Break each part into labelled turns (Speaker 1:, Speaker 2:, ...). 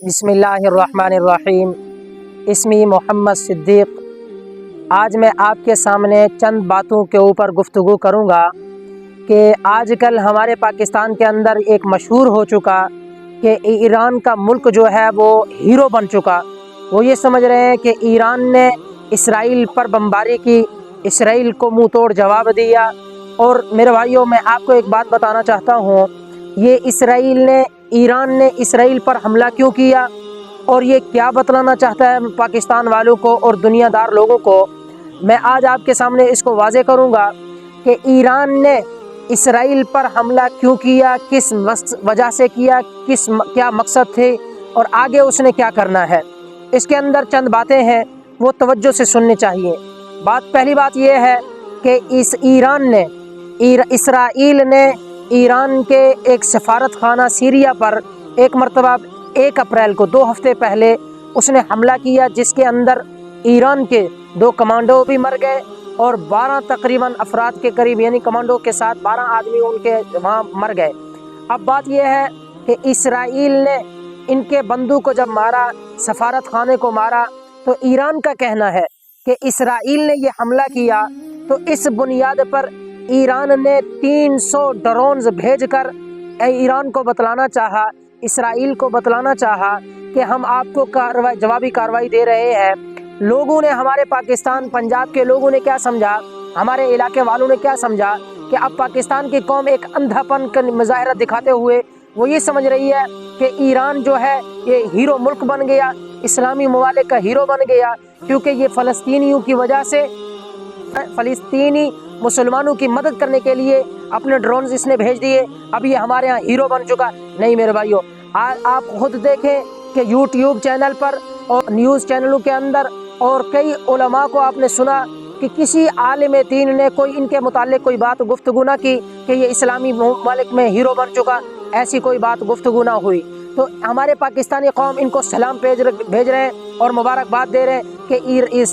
Speaker 1: بسم اللہ الرحمن الرحیم۔ اسمی محمد صدیق۔ آج میں آپ کے سامنے چند باتوں کے اوپر گفتگو کروں گا کہ آج کل ہمارے پاکستان کے اندر ایک مشہور ہو چکا کہ ایران کا ملک جو ہے وہ ہیرو بن چکا۔ وہ یہ سمجھ رہے ہیں کہ ایران نے اسرائیل پر بمباری کی، اسرائیل کو منہ توڑ جواب دیا۔ اور میرے بھائیوں، میں آپ کو ایک بات بتانا چاہتا ہوں، یہ ایران نے اسرائیل پر حملہ کیوں کیا اور یہ کیا بتلانا چاہتا ہے پاکستان والوں کو اور دنیا دار لوگوں کو، میں آج آپ کے سامنے اس کو واضح کروں گا کہ ایران نے اسرائیل پر حملہ کیوں کیا، کس وجہ سے کیا، کیا مقصد تھے اور آگے اس نے کیا کرنا ہے۔ اس کے اندر چند باتیں ہیں، وہ توجہ سے سننی چاہیے۔ پہلی بات یہ ہے کہ اسرائیل نے ایران کے ایک سفارت خانہ سیریا پر ایک مرتبہ 1 اپریل کو 2 ہفتے پہلے اس نے حملہ کیا، جس کے اندر ایران کے 2 کمانڈو بھی مر گئے اور 12 تقریباً افراد کے قریب، یعنی کمانڈو کے ساتھ 12 آدمی ان کے وہاں مر گئے۔ اب بات یہ ہے کہ اسرائیل نے ان کے بندوں کو جب مارا، سفارت خانے کو مارا، تو ایران کا کہنا ہے کہ اسرائیل نے یہ حملہ کیا تو اس بنیاد پر ایران نے 300 ڈرونز بھیج کر ایران کو بتلانا چاہا، اسرائیل کو بتلانا چاہا کہ ہم آپ کو جوابی کارروائی دے رہے ہیں۔ لوگوں نے، ہمارے پاکستان پنجاب کے لوگوں نے کیا سمجھا، ہمارے علاقے والوں نے کیا سمجھا کہ اب پاکستان کی قوم ایک اندھا پن کا مظاہرہ دکھاتے ہوئے وہ یہ سمجھ رہی ہے کہ ایران جو ہے یہ ہیرو ملک بن گیا، اسلامی ممالک کا ہیرو بن گیا، کیونکہ یہ فلسطینیوں کی وجہ سے، فلسطینی مسلمانوں کی مدد کرنے کے لیے اپنے ڈرونز اس نے بھیج دیے، اب یہ ہمارے ہاں ہیرو بن چکا۔ نہیں میرے بھائیوں، آپ خود دیکھیں کہ یوٹیوب چینل پر اور نیوز چینلوں کے اندر اور کئی علماء کو آپ نے سنا کہ کسی عالم دین نے کوئی ان کے متعلق کوئی بات گفتگو نہ کی کہ یہ اسلامی ممالک میں ہیرو بن چکا، ایسی کوئی بات گفتگو نہ ہوئی۔ تو ہمارے پاکستانی قوم ان کو سلام بھیج رہے ہیں اور مبارکباد دے رہے ہیں کہ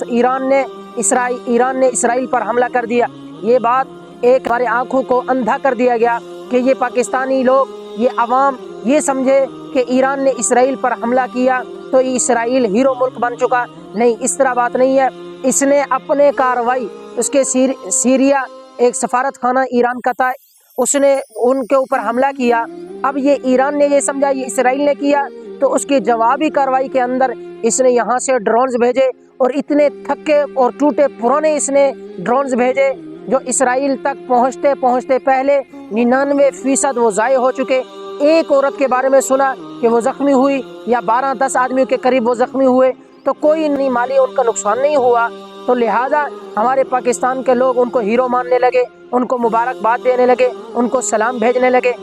Speaker 1: ایران نے اسرائیل پر حملہ کر دیا۔ یہ بات ایک ہمارے آنکھوں کو اندھا کر دیا گیا کہ یہ پاکستانی لوگ، یہ عوام یہ سمجھے کہ ایران نے اسرائیل پر حملہ کیا تو یہ اسرائیل ہیرو ملک بن چکا۔ نہیں، اس طرح بات نہیں ہے۔ اس نے اپنے کارروائی، اس کے سیریا ایک سفارت خانہ ایران کا تھا، اس نے ان کے اوپر حملہ کیا۔ اب یہ ایران نے یہ سمجھا یہ اسرائیل نے کیا، تو اس کی جوابی کارروائی کے اندر اس نے یہاں سے ڈرونز بھیجے اور اتنے تھکے اور ٹوٹے پرانے اس نے ڈرونز بھیجے جو اسرائیل تک پہنچتے پہلے 99% وہ ضائع ہو چکے۔ ایک عورت کے بارے میں سنا کہ وہ زخمی ہوئی، یا 12-10 آدمیوں کے قریب وہ زخمی ہوئے، تو کوئی نہیں مالی ان کا نقصان نہیں ہوا۔ تو لہٰذا ہمارے پاکستان کے لوگ ان کو ہیرو ماننے لگے، ان کو مبارکباد دینے لگے، ان کو سلام بھیجنے لگے۔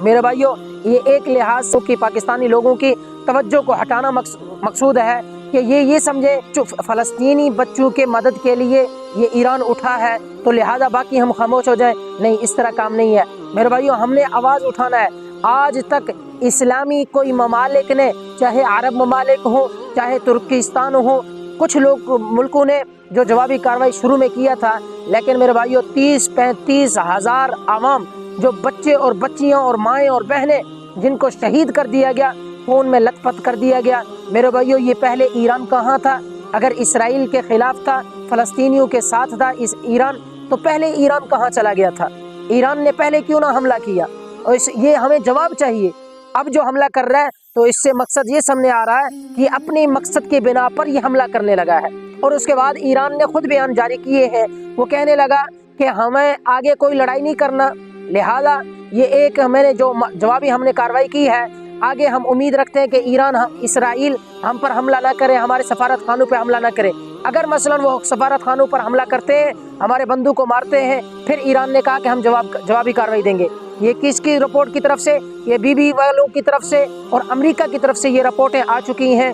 Speaker 1: میرے بھائیوں، یہ ایک لحاظ سے کہ پاکستانی لوگوں کی توجہ کو ہٹانا مقصود ہے کہ یہ سمجھے فلسطینی بچوں کے مدد کے لیے یہ ایران اٹھا ہے تو لہذا باقی ہم خاموش ہو جائیں۔ نہیں، اس طرح کام نہیں ہے میرے بھائیوں، ہم نے آواز اٹھانا ہے۔ آج تک اسلامی کوئی ممالک نے، چاہے عرب ممالک ہوں، چاہے ترکستان ہوں، کچھ ملکوں نے جو جوابی کارروائی شروع میں کیا تھا، لیکن میرے بھائیوں 30-35 ہزار عوام، جو بچے اور بچیاں اور مائیں اور بہنیں جن کو شہید کر دیا گیا، خون میں لت پت کر دیا گیا۔ میرے بھائیوں، یہ پہلے ایران کہاں تھا؟ اگر اسرائیل کے خلاف تھا، فلسطینیوں کے ساتھ تھا ایران، تو پہلے ایران کہاں چلا گیا تھا؟ ایران نے پہلے کیوں نہ حملہ کیا؟ اور یہ ہمیں جواب چاہیے۔ اب جو حملہ کر رہا ہے تو اس سے مقصد یہ سامنے آ رہا ہے کہ اپنی مقصد کے بنا پر یہ حملہ کرنے لگا ہے۔ اور اس کے بعد ایران نے خود بیان جاری کیے ہیں، وہ کہنے لگا کہ ہمیں آگے کوئی لڑائی نہیں کرنا، لہذا یہ ایک میں نے جو جوابی ہم نے کارروائی کی ہے، آگے ہم امید رکھتے ہیں کہ اسرائیل ہم پر حملہ نہ کرے، ہمارے سفارت خانوں پہ حملہ نہ کرے۔ اگر مثلا وہ سفارت خانوں پر حملہ کرتے ہیں، ہمارے بندوں کو مارتے ہیں، پھر ایران نے کہا کہ ہم جوابی کارروائی دیں گے۔ یہ کس کی رپورٹ کی طرف سے؟ یہ بی والوں کی طرف سے اور امریکہ کی طرف سے یہ رپورٹیں آ چکی ہیں۔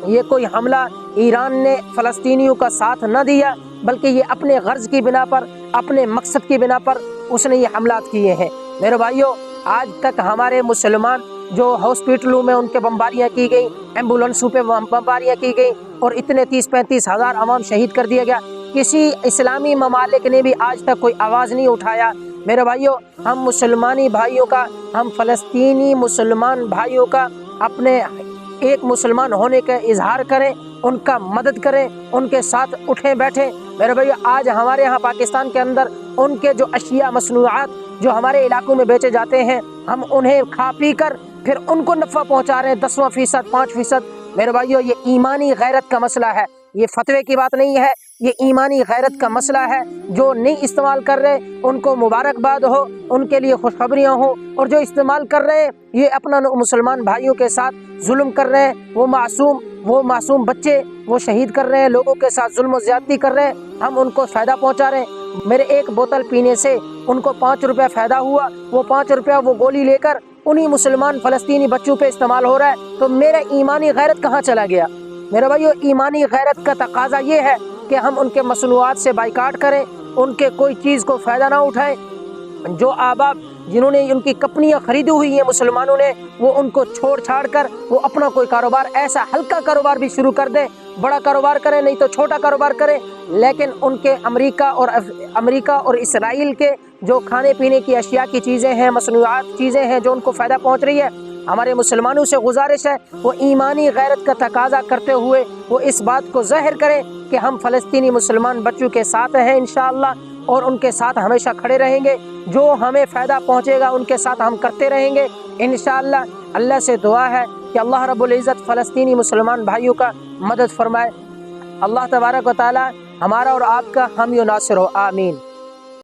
Speaker 1: یہ کوئی حملہ ایران نے فلسطینیوں کا ساتھ نہ دیا، بلکہ یہ اپنے غرض کی بنا پر، اپنے مقصد کی بنا پر اس نے یہ حملات کیے ہیں۔ میرے بھائیوں، آج تک ہمارے مسلمان جو ہاسپٹلوں میں ان کے بمباریاں کی گئی، ایمبولینسوں پہ بمباریاں کی گئی اور اتنے 30-35 ہزار عوام شہید کر دیا گیا، کسی اسلامی ممالک نے بھی آج تک کوئی آواز نہیں اٹھایا۔ میرے بھائیوں، ہم مسلمانی بھائیوں کا، ہم فلسطینی مسلمان بھائیوں کا اپنے ایک مسلمان ہونے کا اظہار کریں، ان کا مدد کریں، ان کے ساتھ اٹھیں بیٹھیں۔ میرے بھائی آج ہمارے یہاں پاکستان کے اندر ان کے جو اشیاء مصنوعات جو ہمارے علاقوں میں بیچے جاتے ہیں، ہم انہیں کھا پی کر پھر ان کو نفع پہنچا رہے ہیں 10% 5%۔ میرے بھائیو یہ ایمانی غیرت کا مسئلہ ہے، یہ فتوے کی بات نہیں ہے، یہ ایمانی غیرت کا مسئلہ ہے۔ جو نہیں استعمال کر رہے ان کو مبارکباد ہو، ان کے لیے خوشخبریاں ہوں، اور جو استعمال کر رہے ہیں یہ اپنا مسلمان بھائیوں کے ساتھ ظلم کر رہے ہیں، وہ معصوم بچے وہ شہید کر رہے ہیں، لوگوں کے ساتھ ظلم و زیادتی کر رہے ہیں، ہم ان کو فائدہ پہنچا رہے ہیں۔ میرے ایک بوتل پینے سے ان کو 5 روپے فائدہ ہوا، وہ 5 روپیہ وہ گولی لے کر انہی مسلمان فلسطینی بچوں پہ استعمال ہو رہا ہے، تو میرا ایمانی غیرت کہاں چلا گیا؟ میرے بھائیو ایمانی غیرت کا تقاضا یہ ہے کہ ہم ان کے مصنوعات سے بائیکاٹ کریں، ان کے کوئی چیز کو فائدہ نہ اٹھائیں۔ جو آباب جنہوں نے ان کی کمپنیاں خریدی ہوئی ہیں مسلمانوں نے، وہ ان کو چھوڑ چھاڑ کر وہ اپنا کوئی کاروبار، ایسا ہلکا کاروبار بھی شروع کر دیں، بڑا کاروبار کریں نہیں تو چھوٹا کاروبار کریں، لیکن ان کے امریکہ اور اسرائیل کے جو کھانے پینے کی اشیاء کی چیزیں ہیں، مصنوعات چیزیں ہیں جو ان کو فائدہ پہنچ رہی ہے، ہمارے مسلمانوں سے گزارش ہے وہ ایمانی غیرت کا تقاضا کرتے ہوئے وہ اس بات کو ظاہر کریں کہ ہم فلسطینی مسلمان بچوں کے ساتھ ہیں انشاءاللہ، اور ان کے ساتھ ہمیشہ کھڑے رہیں گے، جو ہمیں فائدہ پہنچے گا ان کے ساتھ ہم کرتے رہیں گے انشاءاللہ۔ اللہ سے دعا ہے کہ اللہ رب العزت فلسطینی مسلمان بھائیوں کا مدد فرمائے۔ اللہ تبارک و تعالی ہمارا اور آپ کا حامی و ناصر ہو، آمین۔